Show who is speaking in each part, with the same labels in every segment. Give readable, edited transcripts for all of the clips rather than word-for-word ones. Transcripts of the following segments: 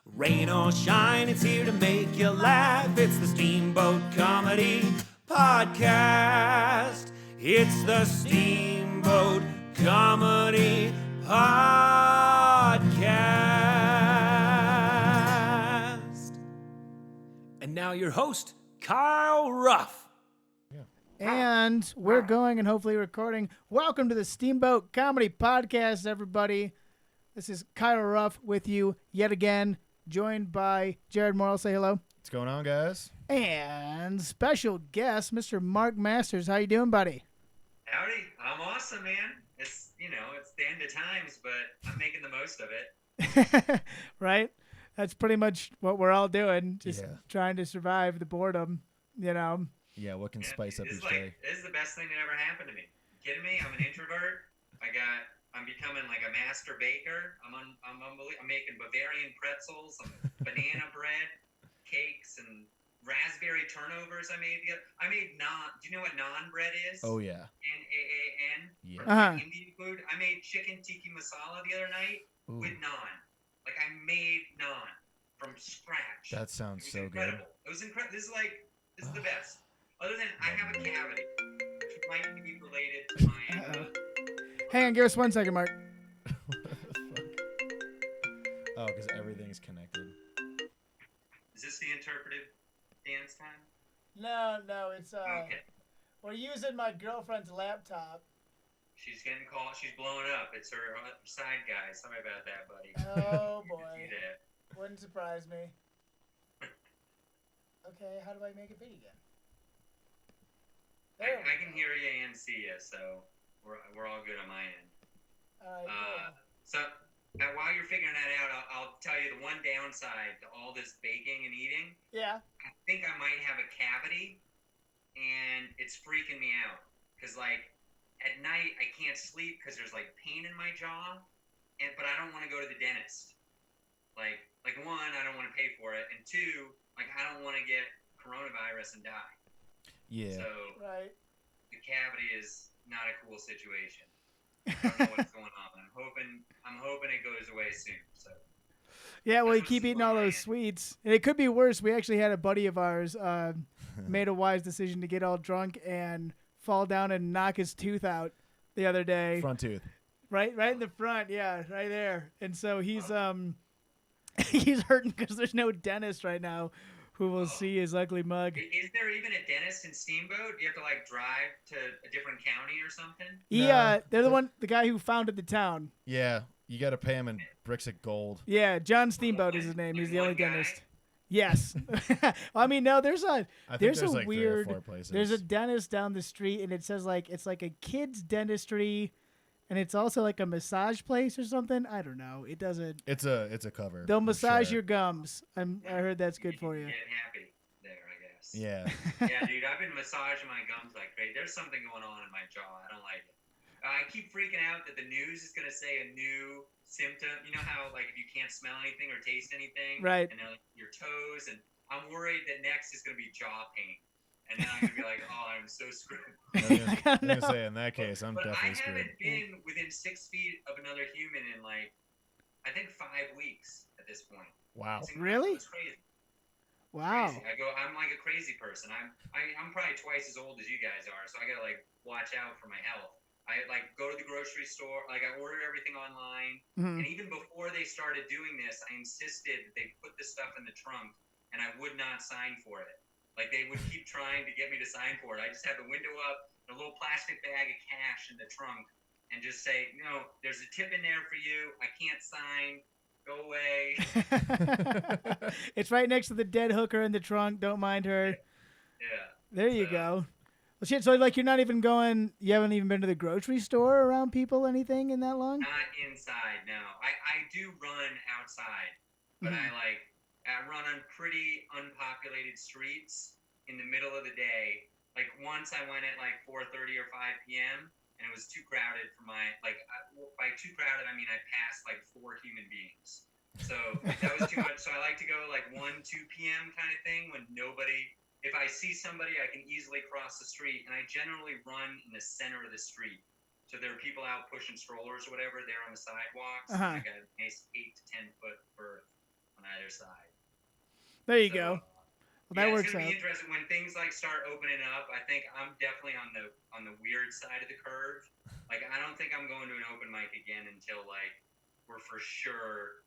Speaker 1: Rain or shine, it's here to make you laugh. It's the Steamboat Comedy Podcast. It's the Steamboat Comedy Podcast. And now your host, Kyle Ruff.
Speaker 2: And we're going and hopefully recording. Welcome to the Steamboat Comedy Podcast, everybody. This is Kyle Ruff with you yet again, joined by Jared Morrill. Say hello.
Speaker 3: What's going on, guys?
Speaker 2: And special guest, Mr. Mark Masters. How you doing, buddy?
Speaker 4: Howdy. I'm awesome, man. It's the end of times, but I'm making the most of it.
Speaker 2: Right? That's pretty much what we're all doing, just trying to survive the boredom, you know.
Speaker 3: Yeah, what can spice up each day?
Speaker 4: This is the best thing that ever happened to me. You kidding me? I'm an introvert. I'm becoming like a master baker. I'm making Bavarian pretzels, banana bread, cakes, and raspberry turnovers. I made naan. Do you know what naan bread is?
Speaker 3: Oh yeah.
Speaker 4: Naan.
Speaker 3: Yeah.
Speaker 4: Indian food. I made chicken tikka masala the other night with naan. Like I made naan from scratch.
Speaker 3: That sounds so
Speaker 4: incredible.
Speaker 3: good.
Speaker 4: It was incredible. This is the best. Other than I have a cavity, which might be related to my.
Speaker 2: Hang on, give us 1 second, Mark.
Speaker 3: What the fuck? Oh, because everything's connected.
Speaker 4: Is this the interpretive dance time?
Speaker 2: No, it's
Speaker 4: Okay.
Speaker 2: we're using my girlfriend's laptop.
Speaker 4: She's getting called. She's blowing up. It's her side guy. Sorry about that, buddy.
Speaker 2: Oh boy.
Speaker 4: Yeah.
Speaker 2: Wouldn't surprise me. Okay, how do I make it big again?
Speaker 4: I can hear you and see you, so we're all good on my end.
Speaker 2: All right,
Speaker 4: So while you're figuring that out, I'll tell you the one downside to all this baking and eating.
Speaker 2: Yeah.
Speaker 4: I think I might have a cavity, and it's freaking me out. Because, like, at night, I can't sleep because there's, like, pain in my jaw, but I don't want to go to the dentist. Like, one, I don't want to pay for it, and two, like, I don't want to get coronavirus and die.
Speaker 3: Yeah.
Speaker 4: So,
Speaker 2: right.
Speaker 4: The cavity is not a cool situation. I don't know what's going on. I'm hoping it goes away soon. So.
Speaker 2: Yeah, well, you keep eating all those sweets. And it could be worse. We actually had a buddy of ours made a wise decision to get all drunk and fall down and knock his tooth out the other day.
Speaker 3: Front tooth.
Speaker 2: Right in the front, yeah, right there. And so he's he's hurting because there's no dentist right now who will see his ugly mug.
Speaker 4: Is there even a dentist in Steamboat? Do you have to like drive to a different county or something?
Speaker 2: Yeah, they're the guy who founded the town.
Speaker 3: Yeah, you got to pay him in bricks of gold.
Speaker 2: Yeah, John Steamboat is his name. He's the only dentist. Yes. I mean, no, there's a
Speaker 3: like
Speaker 2: weird
Speaker 3: 3 or 4 places.
Speaker 2: There's a dentist down the street, and it says like it's like a kid's dentistry, and it's also like a massage place or something. I don't know. It doesn't.
Speaker 3: It's a cover.
Speaker 2: They'll massage your gums. I heard that's good for you.
Speaker 4: Get happy there, I guess.
Speaker 3: Yeah.
Speaker 4: Yeah, dude, I've been massaging my gums like crazy. There's something going on in my jaw. I don't like it. I keep freaking out that the news is gonna say a new symptom. You know how like if you can't smell anything or taste anything,
Speaker 2: right?
Speaker 4: And then like, your toes, and I'm worried that next is gonna be jaw pain. And then I'm going to be like, oh, I'm so screwed.
Speaker 3: I'm going to say, in that case, I'm definitely screwed.
Speaker 4: But I haven't been within 6 feet of another human in, like, I think 5 weeks at this point.
Speaker 3: Wow.
Speaker 2: Really?
Speaker 4: It's crazy.
Speaker 2: Wow.
Speaker 4: Crazy. I'm like a crazy person. I'm probably twice as old as you guys are, so I got to, like, watch out for my health. I, like, go to the grocery store. Like, I order everything online.
Speaker 2: Mm-hmm.
Speaker 4: And even before they started doing this, I insisted that they put this stuff in the trunk, and I would not sign for it. Like, they would keep trying to get me to sign for it. I just had the window up, a little plastic bag of cash in the trunk, and just say, no, there's a tip in there for you. I can't sign. Go away.
Speaker 2: It's right next to the dead hooker in the trunk. Don't mind her.
Speaker 4: Yeah.
Speaker 2: There you go. Well, shit, so, like, you're not even going, you haven't even been to the grocery store around people, anything in that long?
Speaker 4: Not inside, no. I do run outside, but I run on pretty unpopulated streets in the middle of the day. Like once I went at like 4:30 or 5 p.m. and it was too crowded for my, like, by too crowded, I mean I passed like 4 human beings. So that was too much. So I like to go like 1, 2 p.m. kind of thing when nobody, if I see somebody, I can easily cross the street. And I generally run in the center of the street. So there are people out pushing strollers or whatever there on the sidewalks. I got a nice 8 to 10 foot berth on either
Speaker 2: There you
Speaker 4: So,
Speaker 2: go. Well, that
Speaker 4: yeah,
Speaker 2: works
Speaker 4: it's gonna
Speaker 2: out.
Speaker 4: be interesting when things like start opening up. I think I'm definitely on the weird side of the curve. Like, I don't think I'm going to an open mic again until like we're for sure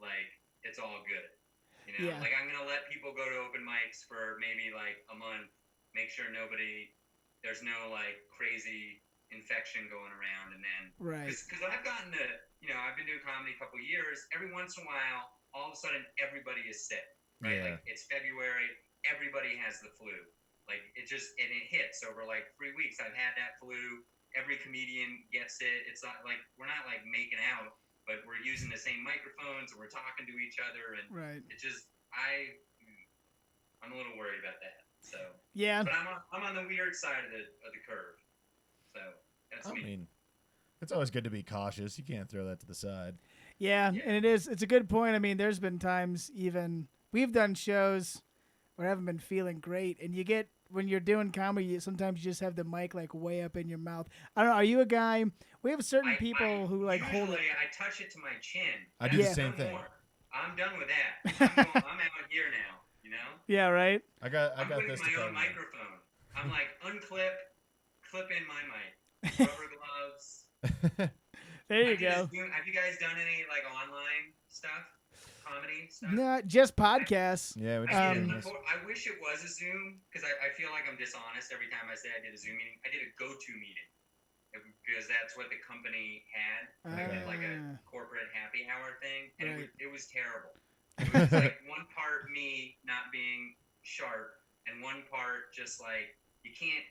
Speaker 4: like it's all good. You know,
Speaker 2: Yeah.
Speaker 4: like I'm gonna let people go to open mics for maybe like a month, make sure there's no like crazy infection going around, and then
Speaker 2: Right.
Speaker 4: because I've gotten to, I've been doing comedy a couple of years. Every once in a while, all of a sudden, everybody is sick, right?
Speaker 3: Yeah.
Speaker 4: Like it's February, everybody has the flu. Like it hits over like 3 weeks. I've had that flu. Every comedian gets it. It's not like we're not like making out, but we're using the same microphones and we're talking to each other, and
Speaker 2: Right.
Speaker 4: it just I'm a little worried about that. So
Speaker 2: Yeah.
Speaker 4: but I'm on the weird side of the curve. So that's
Speaker 3: I
Speaker 4: me.
Speaker 3: mean, it's always good to be cautious. You can't throw that to the side.
Speaker 2: Yeah, and it's a good point. I mean, there's been times even we've done shows where I haven't been feeling great, and you get when you're doing comedy, sometimes you just have the mic like way up in your mouth. I don't know. Are you a guy? We have certain people who like hold it.
Speaker 4: Usually, I touch it to my chin.
Speaker 3: I do the same thing.
Speaker 4: I'm done with that. I'm out here now. You know?
Speaker 2: Yeah, right.
Speaker 3: I got
Speaker 4: I'm putting
Speaker 3: this to
Speaker 4: my
Speaker 3: cover
Speaker 4: own
Speaker 3: me.
Speaker 4: microphone. I'm like clip in my mic, rubber gloves.
Speaker 2: There you go.
Speaker 4: Have you guys done any like online stuff, comedy stuff?
Speaker 2: No, just podcasts.
Speaker 3: Yeah, we
Speaker 4: I wish it was a Zoom because I feel like I'm dishonest every time I say I did a Zoom meeting. I did a go-to meeting because that's what the company had. I did like a corporate happy hour thing, and it was terrible. It was like one part me not being sharp, and one part just like you can't.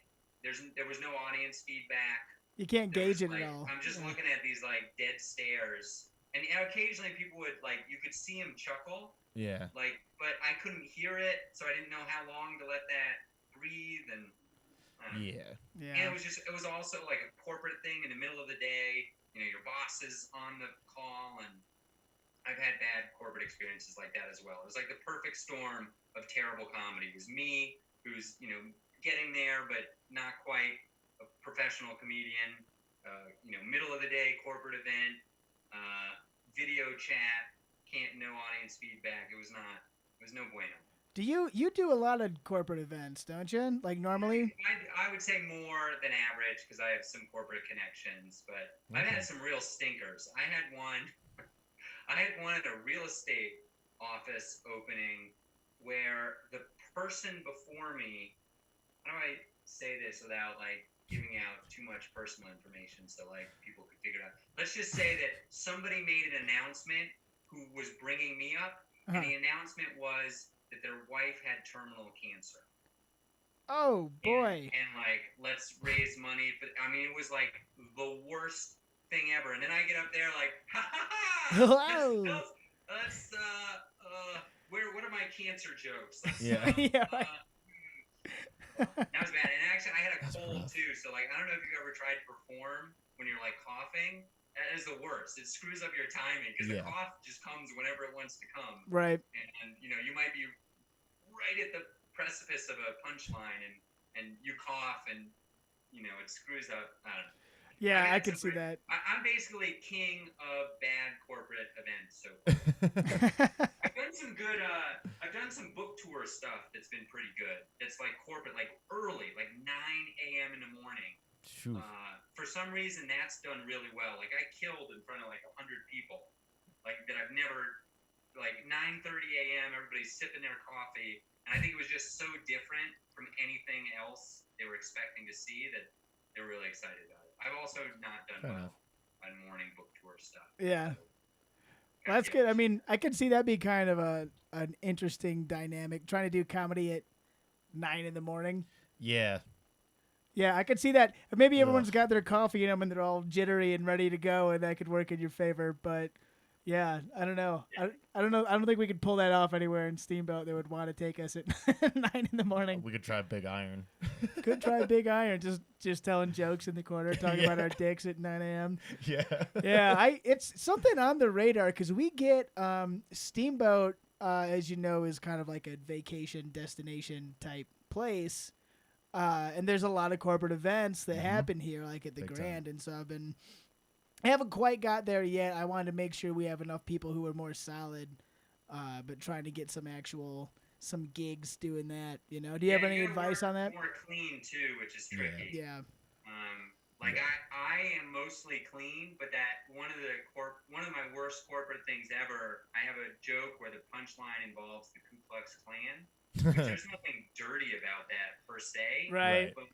Speaker 4: There was no audience feedback.
Speaker 2: You can't gauge it
Speaker 4: like,
Speaker 2: at all.
Speaker 4: I'm just looking at these like dead stares, and occasionally people would like you could see him chuckle.
Speaker 3: Yeah.
Speaker 4: Like, but I couldn't hear it, so I didn't know how long to let that breathe, and
Speaker 3: Yeah.
Speaker 4: And it was also like a corporate thing in the middle of the day. You know, your boss is on the call, and I've had bad corporate experiences like that as well. It was like the perfect storm of terrible comedy. It was me, who's, getting there, but not quite a professional comedian, middle of the day corporate event, video chat, no audience feedback. It was no bueno.
Speaker 2: Do you do a lot of corporate events, don't you? Like normally?
Speaker 4: I would say more than average because I have some corporate connections, but I've had some real stinkers. I had one at a real estate office opening where the person before me, how do I say this without like giving out too much personal information so like people could figure it out? Let's just say that somebody made an announcement who was bringing me up, and the announcement was that their wife had terminal cancer.
Speaker 2: Oh boy.
Speaker 4: And like, let's raise money. But I mean, it was like the worst thing ever. And then I get up there like, ha ha ha! What are my cancer jokes?
Speaker 3: Yeah.
Speaker 2: Yeah. Right.
Speaker 4: That was bad. And actually, I had a cold
Speaker 3: rough.
Speaker 4: too. So like, I don't know if you've ever tried to perform when you're like coughing. That is the worst. It screws up your timing because the cough just comes whenever it wants to come.
Speaker 2: Right.
Speaker 4: And you might be right at the precipice of a punchline, and you cough, and it screws up. I don't know.
Speaker 2: Yeah, I can see that.
Speaker 4: I'm basically king of bad corporate events. So I've done some good. I've done some book tour stuff that's been pretty good. It's like corporate, like early, like 9 a.m. in the morning. For some reason, that's done really well. Like I killed in front of like 100 people, like that I've never. Like 9:30 a.m. Everybody's sipping their coffee, and I think it was just so different from anything else they were expecting to see that they were really excited about it. I've also not done well on morning book tour stuff.
Speaker 2: Yeah.
Speaker 4: So,
Speaker 2: Well, that's good. I mean, I could see that be kind of an interesting dynamic, trying to do comedy at 9 in the morning.
Speaker 3: Yeah.
Speaker 2: Yeah, I could see that. Maybe everyone's got their coffee in them and they're all jittery and ready to go, and that could work in your favor. But yeah, I don't know. I don't know. I don't think we could pull that off anywhere in Steamboat. They would want to take us at 9 in the morning.
Speaker 3: We could try Big Iron.
Speaker 2: Could try Big Iron. Just telling jokes in the corner, talking about our dicks at 9 a.m.
Speaker 3: Yeah.
Speaker 2: Yeah, it's something on the radar because we get Steamboat, as you know, is kind of like a vacation destination type place. And there's a lot of corporate events that happen here, like at the
Speaker 3: Big
Speaker 2: Grand.
Speaker 3: time.
Speaker 2: And so I haven't quite got there yet. I wanted to make sure we have enough people who are more solid but trying to get some gigs doing that. Do you have any advice on that?
Speaker 4: More clean too, which is tricky.
Speaker 2: Yeah.
Speaker 4: I am mostly clean, but that one of my worst corporate things ever. I have a joke where the punchline involves the Ku Klux Klan. There's nothing dirty about that per se,
Speaker 2: right?
Speaker 4: But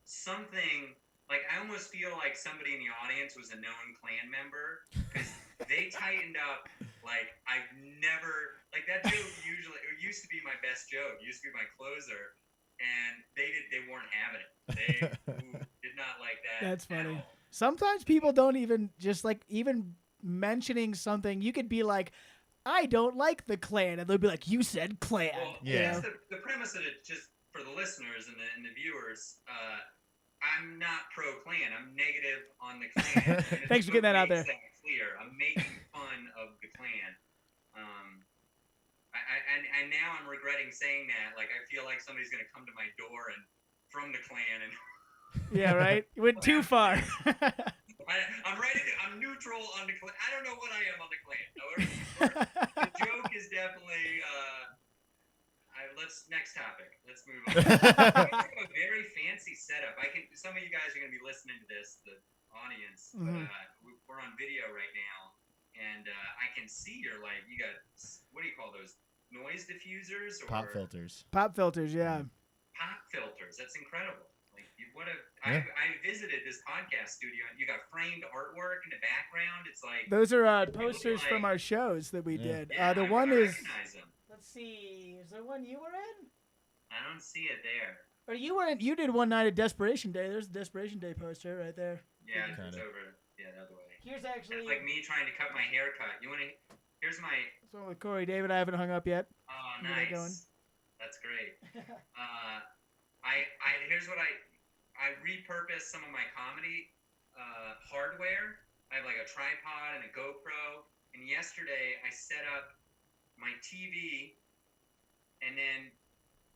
Speaker 4: something like I almost feel like somebody in the audience was a known Klan member because they tightened up. Like I've never that joke used to be my best joke. Used to be my closer. And they weren't having it. They did not like that.
Speaker 2: That's funny. Sometimes people don't even even mentioning something. You could be like, I don't like the Klan, and they'll be like, you said Klan.
Speaker 4: Well,
Speaker 3: yeah.
Speaker 4: That's the premise of it. Just for the listeners and the viewers, I'm not pro Klan. I'm negative on the Klan.
Speaker 2: Thanks for getting that out there.
Speaker 4: That clear. I'm making fun of the Klan. And now I'm regretting saying that. Like, I feel like somebody's going to come to my door and from the Klan and.
Speaker 2: Yeah, right. You went too far.
Speaker 4: I'm neutral on the Klan. I don't know what I am on the Klan. The joke is definitely. Next topic. Let's move on. I have a very fancy setup. Some of you guys are going to be listening to this, the audience.
Speaker 2: Mm-hmm.
Speaker 4: But we're on video right now, and I can see you got, what do you call those? Noise diffusers or
Speaker 3: pop filters?
Speaker 2: Pop filters, yeah.
Speaker 4: Pop filters. That's incredible. I visited this podcast studio, and you got framed artwork in the background. It's like
Speaker 2: those are posters from our shows that we did.
Speaker 4: Yeah,
Speaker 2: the one is.
Speaker 4: Recognize them.
Speaker 2: Let's see. Is there one you were in?
Speaker 4: I don't see it there.
Speaker 2: Or you were in? You did one night at Desperation Day. There's a Desperation Day poster right there.
Speaker 4: Yeah, it's over. Yeah, the other way.
Speaker 2: Here's actually.
Speaker 4: It's like me trying to cut my haircut. You want to? Here's my.
Speaker 2: This one with Corey David. I haven't hung up yet.
Speaker 4: Oh, nice. That's great. Here's what I repurposed some of my comedy hardware. I have like a tripod and a GoPro. And yesterday I set up my TV and then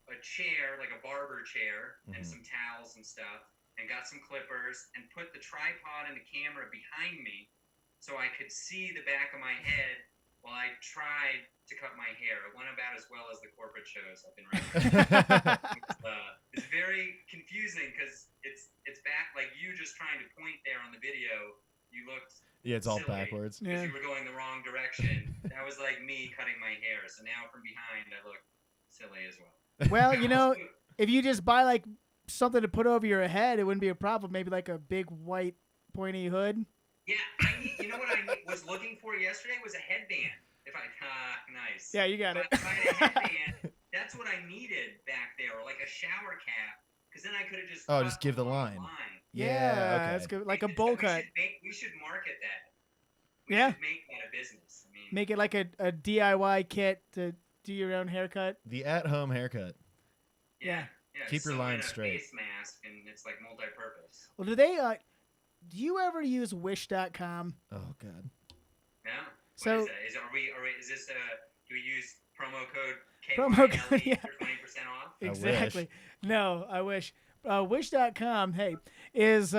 Speaker 4: a chair, like a barber chair, and some towels and stuff, and got some clippers and put the tripod and the camera behind me so I could see the back of my head while I tried to cut my hair. It went about as well as the corporate shows I've been running. It's very confusing because it's back, like you just trying to point there on the video, you looked
Speaker 3: it's all
Speaker 4: silly
Speaker 3: backwards.
Speaker 4: because you were going the wrong direction. That was like me cutting my hair. So now from behind, I look silly as well.
Speaker 2: Well, if you just buy like something to put over your head, it wouldn't be a problem. Maybe like a big white pointy hood.
Speaker 4: Yeah, what I was looking for yesterday was a headband. Nice.
Speaker 2: Yeah, you got it.
Speaker 4: If I had a headband, that's what I needed back there, or like a shower cap, because then I could have just.
Speaker 3: Oh, just give the line.
Speaker 2: Yeah,
Speaker 3: okay.
Speaker 2: that's good. Like a bowl cut.
Speaker 4: We should market that. We should make that a business.
Speaker 2: Make it like a DIY kit to do your own haircut.
Speaker 3: The at-home haircut.
Speaker 2: Yeah.
Speaker 3: Keep your lines straight.
Speaker 4: Face mask, and it's like multi-purpose.
Speaker 2: Well, do they? Do you ever use Wish.com?
Speaker 3: Oh God.
Speaker 4: No.
Speaker 2: So
Speaker 4: what is that? Is this do we use promo code
Speaker 2: code, yeah.
Speaker 4: for 20% off?
Speaker 2: Exactly. No, I wish. Wish.com, hey, is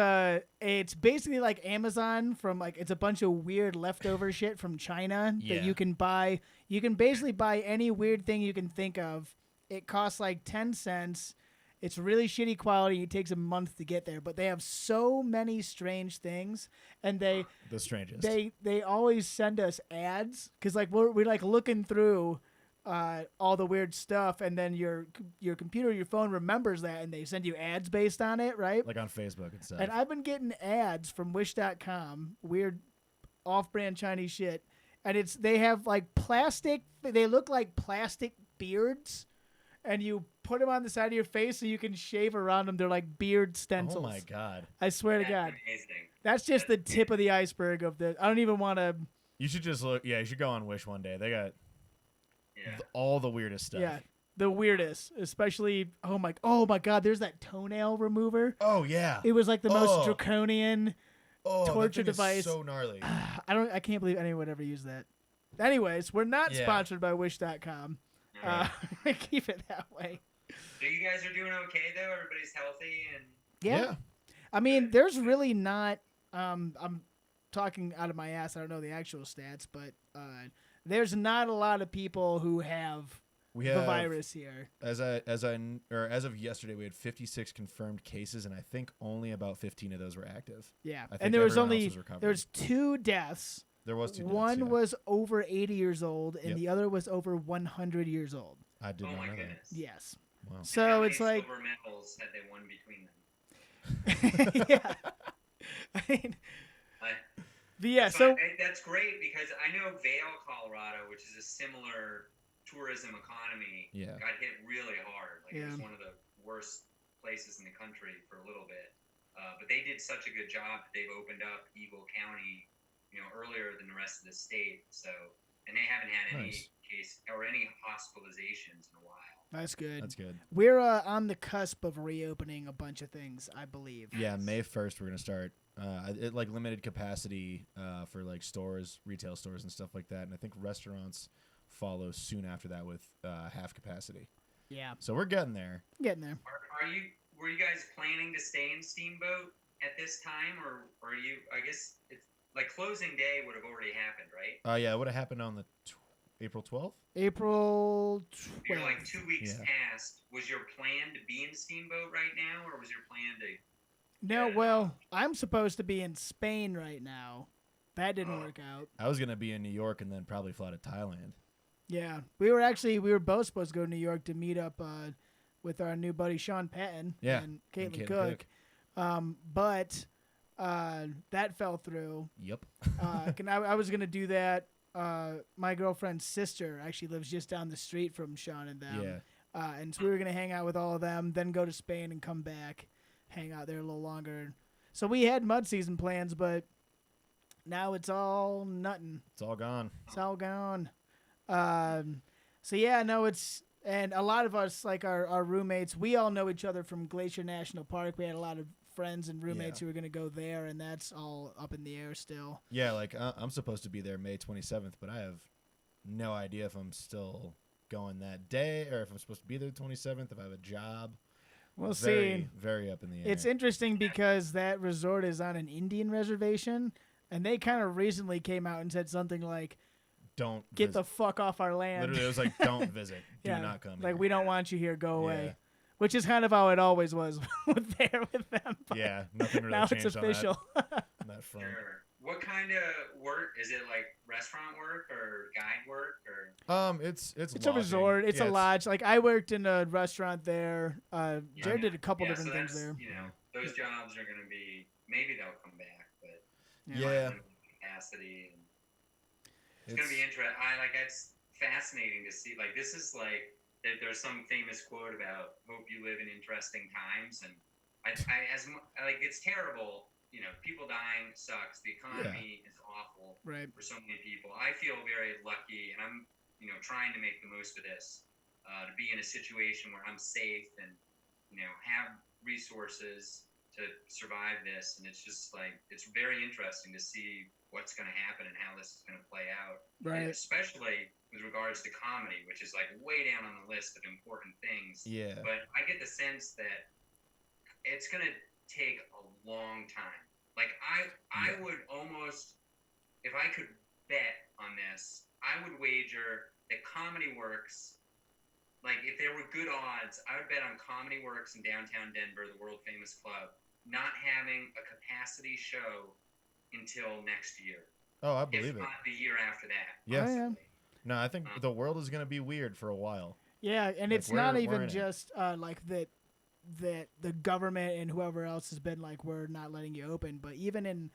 Speaker 2: it's basically like Amazon from it's a bunch of weird leftover shit from China that you can buy. You can basically buy any weird thing you can think of. It costs like 10 cents. It's really shitty quality. It takes a month to get there, but they have so many strange things, and the
Speaker 3: strangest.
Speaker 2: They always send us ads because we're like looking through all the weird stuff, and then your computer, your phone remembers that, and they send you ads based on it, right?
Speaker 3: Like on Facebook and stuff.
Speaker 2: And I've been getting ads from Wish.com, weird off-brand Chinese shit, and they have like plastic. They look like plastic beards. And you put them on the side of your face so you can shave around them. They're like beard stencils.
Speaker 3: Oh, my God.
Speaker 2: I swear to God.
Speaker 4: Amazing.
Speaker 2: That's just the tip of the iceberg of the... I don't even want to...
Speaker 3: You should just look... Yeah, you should go on Wish one day. They got all the weirdest stuff.
Speaker 2: Yeah, the weirdest. Especially... Oh, my God. There's that toenail remover.
Speaker 3: Oh, yeah.
Speaker 2: It was like the most draconian torture
Speaker 3: that thing
Speaker 2: device.
Speaker 3: is so gnarly.
Speaker 2: I can't believe anyone would ever use that. Anyways, we're not sponsored by Wish.com. Keep it that way.
Speaker 4: So you guys are doing okay though? Everybody's healthy and
Speaker 2: yeah. I mean, there's really not. I'm talking out of my ass. I don't know the actual stats, but there's not a lot of people who have
Speaker 3: We
Speaker 2: the
Speaker 3: have
Speaker 2: virus here.
Speaker 3: as of yesterday, we had 56 confirmed cases, and I think only about 15 of those were active.
Speaker 2: Yeah,
Speaker 3: I think
Speaker 2: and there was
Speaker 3: everyone else
Speaker 2: only
Speaker 3: was recovered.
Speaker 2: there's 2 deaths.
Speaker 3: There was 2 deaths,
Speaker 2: One
Speaker 3: yeah.
Speaker 2: was over 80 years old, and
Speaker 3: Yep.
Speaker 2: the other was over 100 years old.
Speaker 3: I did
Speaker 4: Oh
Speaker 3: not
Speaker 4: my
Speaker 3: know
Speaker 4: goodness.
Speaker 2: Yes.
Speaker 3: that. Wow.
Speaker 4: How
Speaker 2: So
Speaker 4: many
Speaker 2: it's like,
Speaker 4: silver medals had they won between them?
Speaker 2: yeah. I mean,
Speaker 4: I-
Speaker 2: but yeah.
Speaker 4: But
Speaker 2: So
Speaker 4: that's great because I know Vail, Colorado, which is a similar tourism economy,
Speaker 3: Yeah.
Speaker 4: got hit really hard. Like it was
Speaker 2: Yeah.
Speaker 4: one of the worst places in the country for a little bit. But they did such a good job that they've opened up Eagle County, earlier than the rest of the state. So, and they haven't had any
Speaker 3: Nice.
Speaker 4: case or any hospitalizations in a while.
Speaker 2: that's good.
Speaker 3: That's good.
Speaker 2: We're on the cusp of reopening a bunch of things, I believe.
Speaker 3: Yeah, May 1st we're gonna start. It like limited capacity for like stores, retail stores, and stuff like that. And I think restaurants follow soon after that with half capacity.
Speaker 2: Yeah,
Speaker 3: So we're getting there.
Speaker 2: getting there.
Speaker 4: Were you guys planning to stay in Steamboat at this time, or are you? I guess it's like closing day would have already happened, right?
Speaker 3: Yeah, it would have happened on the April 12th.
Speaker 2: April
Speaker 4: You're
Speaker 2: 12th.
Speaker 4: like 2 weeks
Speaker 3: Yeah.
Speaker 4: past. Was your plan to be in Steamboat right now, or was your plan to?
Speaker 2: No, well, I'm supposed to be in Spain right now. That didn't
Speaker 4: Oh.
Speaker 2: work out.
Speaker 3: I was gonna be in New York and then probably fly to Thailand.
Speaker 2: Yeah, we were both supposed to go to New York to meet up with our new buddy Sean Patton
Speaker 3: Yeah,
Speaker 2: and
Speaker 3: and
Speaker 2: Caitlin
Speaker 3: Caitlin
Speaker 2: Cook. But that fell through.
Speaker 3: Yep.
Speaker 2: I was gonna do that. My girlfriend's sister actually lives just down the street from Sean and them.
Speaker 3: Yeah.
Speaker 2: And so we were gonna hang out with all of them, then go to Spain and come back, hang out there a little longer. So we had mud season plans, but now it's all nothing.
Speaker 3: It's all gone.
Speaker 2: It's all gone. So yeah, no, and a lot of us, like our roommates, we all know each other from Glacier National Park. We had a lot of friends and roommates who were gonna go there, and that's all up in the air still.
Speaker 3: Yeah, like I'm supposed to be there May 27th, but I have no idea if I'm still going that day or if I'm supposed to be there the 27th, if I have a job.
Speaker 2: We'll
Speaker 3: very,
Speaker 2: see.
Speaker 3: Very up in the air.
Speaker 2: It's interesting because that resort is on an Indian reservation, and they kind of recently came out and said something like,
Speaker 3: Don't
Speaker 2: "Get
Speaker 3: visit.
Speaker 2: the fuck off our land."
Speaker 3: Literally, it was like, don't visit. Do
Speaker 2: Yeah,
Speaker 3: not come
Speaker 2: like
Speaker 3: here.
Speaker 2: we don't want you here. Go away.
Speaker 3: Yeah.
Speaker 2: Which is kind of how it always was with them. But
Speaker 3: Yeah, nothing really
Speaker 2: now
Speaker 3: changed
Speaker 2: it's official.
Speaker 3: on that front.
Speaker 4: Sure. What kind of work is it? Like restaurant work or guide work or?
Speaker 3: It's
Speaker 2: It's
Speaker 3: lodging.
Speaker 2: a resort. It's
Speaker 3: Yeah,
Speaker 2: a lodge. Like I worked in a restaurant there.
Speaker 4: Yeah.
Speaker 2: Jared did a couple
Speaker 4: Yeah,
Speaker 2: different
Speaker 4: so
Speaker 2: things
Speaker 4: that's,
Speaker 2: there.
Speaker 4: those jobs are going to be. Maybe they'll come back, but
Speaker 3: Yeah.
Speaker 4: capacity. And it's going to be interesting. It's fascinating to see. Like this is like there's some famous quote about "Hope you live in interesting times," and it's terrible. People dying sucks. The economy is awful
Speaker 2: Right.
Speaker 4: for so many people. I feel very lucky, and I'm trying to make the most of this to be in a situation where I'm safe and have resources to survive this. And it's just like it's very interesting to see what's going to happen and how this is going to play out.
Speaker 2: Right.
Speaker 4: And especially with regards to comedy, which is like way down on the list of important things.
Speaker 3: Yeah.
Speaker 4: But I get the sense that it's going to take a long time. Like I would almost, if I could bet on this, I would wager that Comedy Works, like if there were good odds, I would bet on Comedy Works in downtown Denver, the world famous club, not having a capacity show until next year.
Speaker 3: Oh, I believe
Speaker 4: if
Speaker 3: it.
Speaker 4: not the year after that.
Speaker 3: Yes.
Speaker 2: Oh, yeah.
Speaker 3: No, I think the world is going to be weird for a while.
Speaker 2: Yeah, and
Speaker 3: Like,
Speaker 2: it's not
Speaker 3: we're
Speaker 2: even
Speaker 3: in it.
Speaker 2: just like that the government and whoever else has been like, we're not letting you open, but even in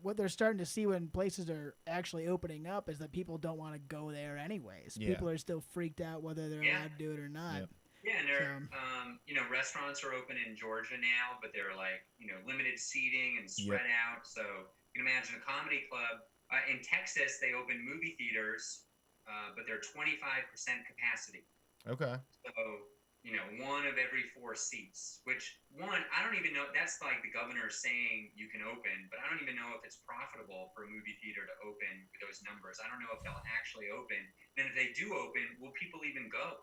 Speaker 2: what they're starting to see when places are actually opening up is that people don't want to go there anyways.
Speaker 3: Yeah.
Speaker 2: People are still freaked out whether they're
Speaker 4: Yeah.
Speaker 2: allowed to do it or not.
Speaker 3: Yep.
Speaker 4: Yeah, and restaurants are open in Georgia now, but they're like, limited seating and spread out. So you can imagine a comedy club. In Texas, they open movie theaters, but they're 25% capacity.
Speaker 3: Okay.
Speaker 4: So, one of every 4 seats, which I don't even know. That's like the governor saying you can open, but I don't even know if it's profitable for a movie theater to open with those numbers. I don't know if they'll actually open. And if they do open, will people even go?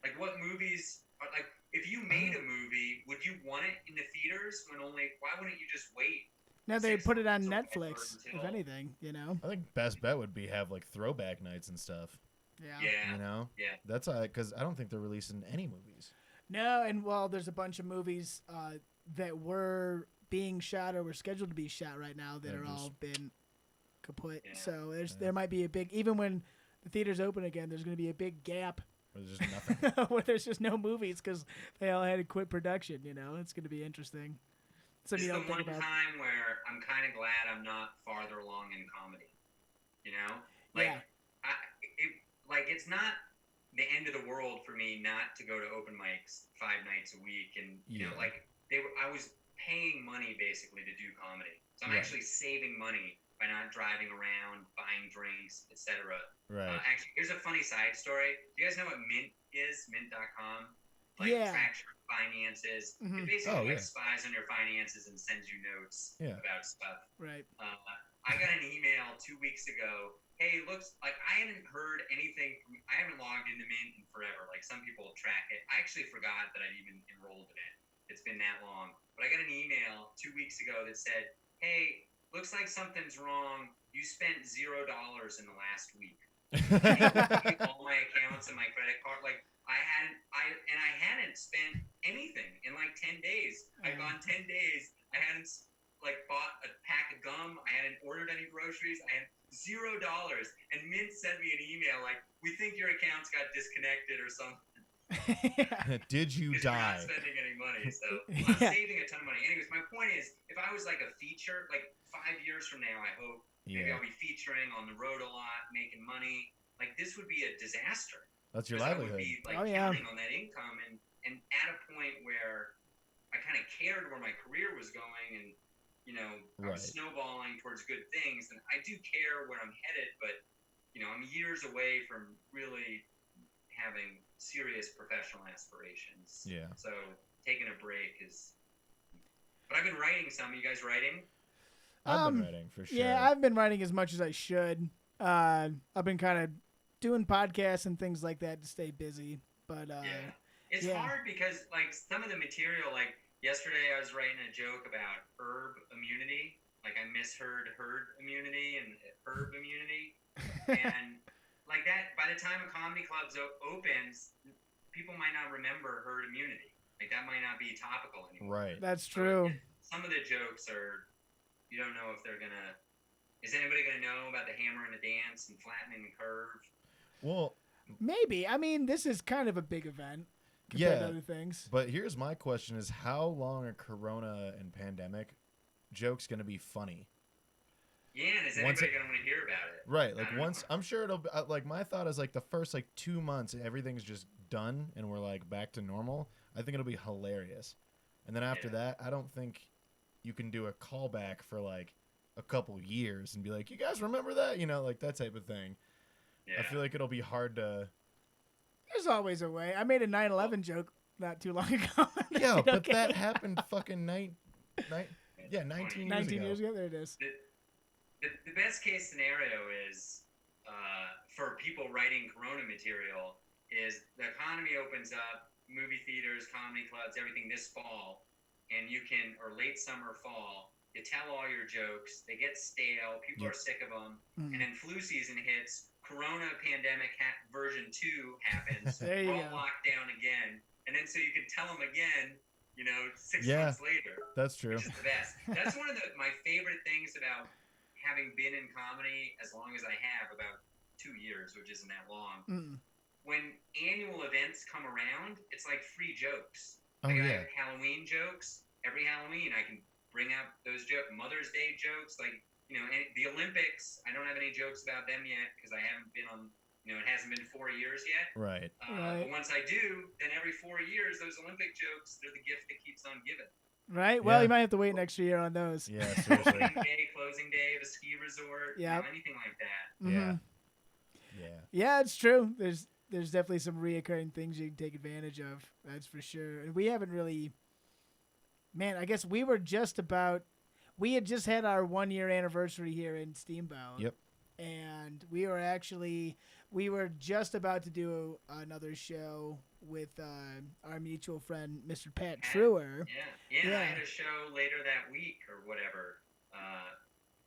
Speaker 4: Like, what movies are if you made a movie, would you want it in the theaters why wouldn't you just wait?
Speaker 2: Now they
Speaker 4: 6
Speaker 2: put it on
Speaker 4: months or
Speaker 2: Netflix, if
Speaker 4: until-
Speaker 2: anything, you know?
Speaker 3: I think best bet would be have like throwback nights and stuff.
Speaker 2: Yeah.
Speaker 4: Yeah.
Speaker 3: You know,
Speaker 4: Yeah.
Speaker 3: that's because I don't think they're releasing any movies.
Speaker 2: No, and well, there's a bunch of movies that were being shot or were scheduled to be shot right now that
Speaker 3: They're
Speaker 2: are all
Speaker 3: just-
Speaker 2: been kaput.
Speaker 4: Yeah.
Speaker 2: So
Speaker 3: Yeah.
Speaker 2: there might be a big, even when the theaters open again, there's going to be a big gap
Speaker 3: There's just nothing.
Speaker 2: where there's just no movies because they all had to quit production. You know, it's going to be interesting.
Speaker 4: This
Speaker 2: Something
Speaker 4: is
Speaker 2: you
Speaker 4: the
Speaker 2: don't
Speaker 4: one
Speaker 2: think about.
Speaker 4: time where I'm kind of glad I'm not farther along in comedy. You know, like,
Speaker 2: Yeah.
Speaker 4: it's not the end of the world for me not to go to open mics 5 nights a week, and you know,
Speaker 3: Yeah.
Speaker 4: like I was paying money basically to do comedy, so I'm
Speaker 3: Right.
Speaker 4: actually saving money by not driving around, buying drinks, etc.
Speaker 3: Right.
Speaker 4: Actually, here's a funny side story. Do you guys know what Mint is? Mint.com. Like
Speaker 2: Yeah.
Speaker 4: tracks your finances.
Speaker 2: Mhm.
Speaker 4: It basically
Speaker 3: Oh, yeah.
Speaker 4: spies on your finances and sends you notes
Speaker 3: Yeah.
Speaker 4: about stuff.
Speaker 2: Right.
Speaker 4: I got an email 2 weeks ago. Hey, looks like I hadn't heard anything from. I haven't logged into Mint in forever. Like some people track it. I actually forgot that I'd even enrolled in it. It's been that long. But I got an email 2 weeks ago that said, "Hey, looks like something's wrong. You spent $0 in the last week." All my accounts and my credit card, like I hadn't spent anything in like 10 days. I've gone 10 days. I hadn't like bought a pack of gum. I hadn't ordered any groceries. I had $0. And Mint sent me an email like, "We think your accounts got disconnected or something."
Speaker 3: Did you
Speaker 4: Because you're
Speaker 3: die?
Speaker 4: not spending any money, so I'm
Speaker 2: Yeah.
Speaker 4: saving a ton of money. Anyways, my point is, if I was like a feature, like 5 years from now, I hope maybe
Speaker 3: Yeah.
Speaker 4: I'll be featuring on the road a lot, making money. Like this would be a disaster.
Speaker 3: That's your
Speaker 4: 'Cause I would
Speaker 3: livelihood.
Speaker 4: be like
Speaker 2: Oh, yeah.
Speaker 4: counting on that income, and at a point where I kind of cared where my career was going, and you know, I was
Speaker 3: Right.
Speaker 4: snowballing towards good things, and I do care where I'm headed, but you know, I'm years away from really having serious professional aspirations.
Speaker 3: Yeah.
Speaker 4: So taking a break is. But I've been writing some. You guys writing?
Speaker 3: I've been writing for sure.
Speaker 2: Yeah, I've been writing as much as I should. I've been kind of doing podcasts and things like that to stay busy. But
Speaker 4: Yeah. It's
Speaker 2: yeah.
Speaker 4: hard because like some of the material, like yesterday I was writing a joke about herb immunity. Like I misheard herd immunity and herb immunity. And like that, by the time a comedy club opens, people might not remember herd immunity. Like that might not be topical anymore.
Speaker 3: Right.
Speaker 2: that's
Speaker 4: So
Speaker 2: true.
Speaker 4: some of the jokes are, you don't know if they're gonna. Is anybody gonna know about the hammer and the dance and flattening the curve?
Speaker 3: Well,
Speaker 2: Maybe. I mean, this is kind of a big event compared
Speaker 3: Yeah.
Speaker 2: to other things.
Speaker 3: but here's my question: is how long are Corona and pandemic jokes gonna be funny?
Speaker 4: Yeah, and is
Speaker 3: Once
Speaker 4: anybody gonna want to hear about it?
Speaker 3: Right.
Speaker 4: I
Speaker 3: Like
Speaker 4: don't know.
Speaker 3: once, I'm sure it'll be like my thought is like the first like 2 months, everything's just done and we're like back to normal. I think it'll be hilarious. And then after
Speaker 4: Yeah.
Speaker 3: that, I don't think you can do a callback for like a couple years and be like, you guys remember that? You know, like that type of thing.
Speaker 4: Yeah.
Speaker 3: I feel like it'll be hard to.
Speaker 2: There's always a way. I made a 9/11 joke not too long ago.
Speaker 3: Yeah,
Speaker 2: Did
Speaker 3: but
Speaker 2: okay.
Speaker 3: that happened fucking 19 years
Speaker 2: 19
Speaker 3: ago.
Speaker 2: years ago. There it is.
Speaker 4: The best case scenario is for people writing Corona material is the economy opens up, movie theaters, comedy clubs, everything this fall, and you can, or late summer, fall, you tell all your jokes, they get stale, people
Speaker 3: Yep.
Speaker 4: are sick of them,
Speaker 2: Mhm.
Speaker 4: and then flu season hits, Corona pandemic version 2 happens,
Speaker 2: There you
Speaker 4: we're all
Speaker 2: go.
Speaker 4: locked down again, and then so you can tell them again, you know, 6
Speaker 3: Yeah.
Speaker 4: months later.
Speaker 3: That's true.
Speaker 4: Which is the best. That's one of my favorite things about having been in comedy as long as I have, about 2 years, which isn't that long.
Speaker 2: Mm.
Speaker 4: When annual events come around, it's like free jokes.
Speaker 3: Oh
Speaker 4: Like I
Speaker 3: yeah.
Speaker 4: have Halloween jokes. Every Halloween, I can bring up those jokes. Mother's Day jokes, like you know, and the Olympics. I don't have any jokes about them yet because I haven't been on. You know, it hasn't been 4 years yet.
Speaker 3: Right.
Speaker 2: Right.
Speaker 4: But once I do, then every 4 years, those Olympic jokes—they're the gift that keeps on giving.
Speaker 2: Right. Well,
Speaker 3: Yeah.
Speaker 2: you might have to wait an extra year on those.
Speaker 3: Yeah. Seriously.
Speaker 4: Closing day of a ski resort.
Speaker 2: Yep.
Speaker 4: You know, anything like that.
Speaker 3: Yeah.
Speaker 2: Mhm.
Speaker 3: Yeah.
Speaker 2: Yeah, it's true. There's definitely some reoccurring things you can take advantage of. That's for sure. And we haven't really. Man, I guess we were just about. We had just had our 1 year anniversary here in Steamboat.
Speaker 3: Yep.
Speaker 2: And we were just about to do another show with our mutual friend, Mr. Pat Truer.
Speaker 4: Yeah. I
Speaker 2: Yeah.
Speaker 4: had a show later that week or whatever.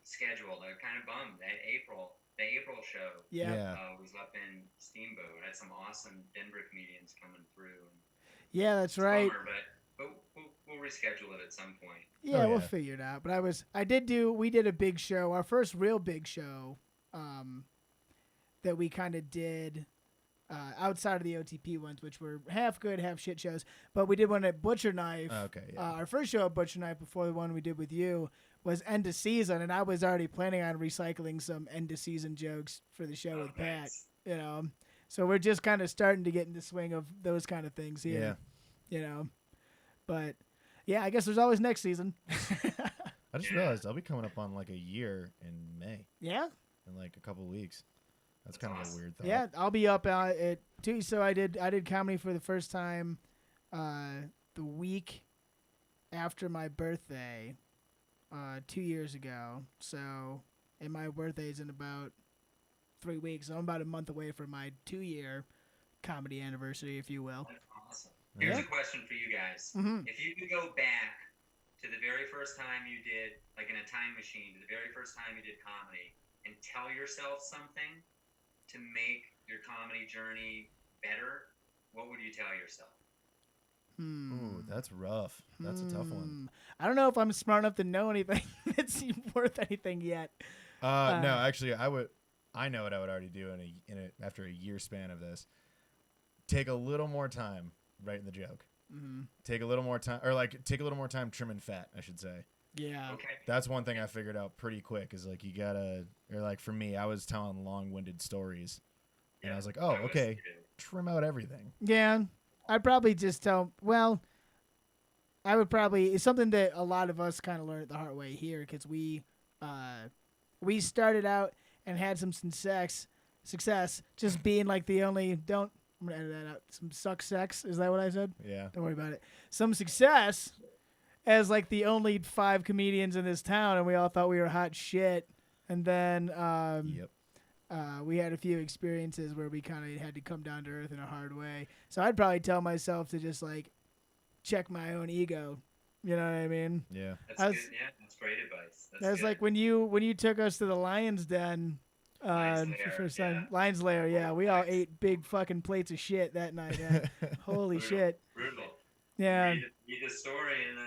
Speaker 4: scheduled. I was kind of bummed that the April show
Speaker 2: Yeah.
Speaker 4: was up in Steamboat. I had some awesome Denver comedians coming through. And
Speaker 2: Yeah, that's
Speaker 4: it's a
Speaker 2: right.
Speaker 4: bummer, but we'll reschedule it at some point.
Speaker 2: Yeah,
Speaker 3: Oh,
Speaker 2: we'll
Speaker 3: yeah.
Speaker 2: figure it out. But we did a big show, our first real big show, that we kind of did outside of the OTP ones, which were half good, half shit shows. But we did one at Butcher Knife.
Speaker 3: Okay, yeah.
Speaker 2: Our first show at Butcher Knife before the one we did with you was end of season, and I was already planning on recycling some end of season jokes for the show with Pat.
Speaker 4: Nice.
Speaker 2: You know, so we're just kind of starting to get in the swing of those kind of things here.
Speaker 3: Yeah.
Speaker 2: You know, but yeah, I guess there's always next season.
Speaker 3: I just realized I'll be coming up on like a year in May,
Speaker 2: Yeah.
Speaker 3: in like a couple of weeks. That's
Speaker 4: That's
Speaker 3: kind of a
Speaker 4: awesome.
Speaker 3: weird thought.
Speaker 2: Yeah, I'll be up at too. So I did comedy for the first time the week after my birthday 2 years ago. So, and my birthday's in about 3 weeks. So I'm about a month away from my 2-year comedy anniversary, if you will.
Speaker 4: That's awesome. Here's
Speaker 2: Yeah.
Speaker 4: a question for you guys.
Speaker 2: Mhm.
Speaker 4: If you could go back to the very first time you did, like in a time machine, to the very first time you did comedy, and tell yourself something to make your comedy journey better, what would you tell yourself?
Speaker 3: Ooh, that's rough. That's a tough one.
Speaker 2: I don't know if I'm smart enough to know anything that's worth anything yet.
Speaker 3: No, actually, I know what I would already do after a year span of this. Take a little more time writing the joke.
Speaker 2: Mm-hmm.
Speaker 3: Take a little more time, trimming fat, I should say.
Speaker 2: Yeah.
Speaker 4: Okay.
Speaker 3: That's one thing I figured out pretty quick is like you gotta, or like for me, I was telling long-winded stories, and I was like, oh, okay, trim out everything.
Speaker 2: Yeah. I'd probably just tell, well, I would probably, it's something that a lot of us kind of learned the hard way here because we started out and had some success just being like the only, I'm going to edit that out, some sex, is that what I said?
Speaker 3: Yeah.
Speaker 2: Don't worry about it. Some success as like the only 5 comedians in this town, and we all thought we were hot shit. And then
Speaker 3: Yep.
Speaker 2: we had a few experiences where we kind of had to come down to earth in a hard way. So I'd probably tell myself to just like check my own ego. You know what I mean?
Speaker 3: Yeah.
Speaker 4: That's
Speaker 2: I was-
Speaker 4: good. Yeah, that's great advice.
Speaker 2: That's
Speaker 4: good.
Speaker 2: like when you took us to the Lion's Den
Speaker 4: Lion's
Speaker 2: for
Speaker 4: Lair,
Speaker 2: first time.
Speaker 4: yeah.
Speaker 2: Lion's Lair, yeah. We all ate big fucking plates of shit that night. Yeah. Holy
Speaker 4: Brutal.
Speaker 2: shit.
Speaker 4: Brutal.
Speaker 2: Yeah.
Speaker 4: Read the story and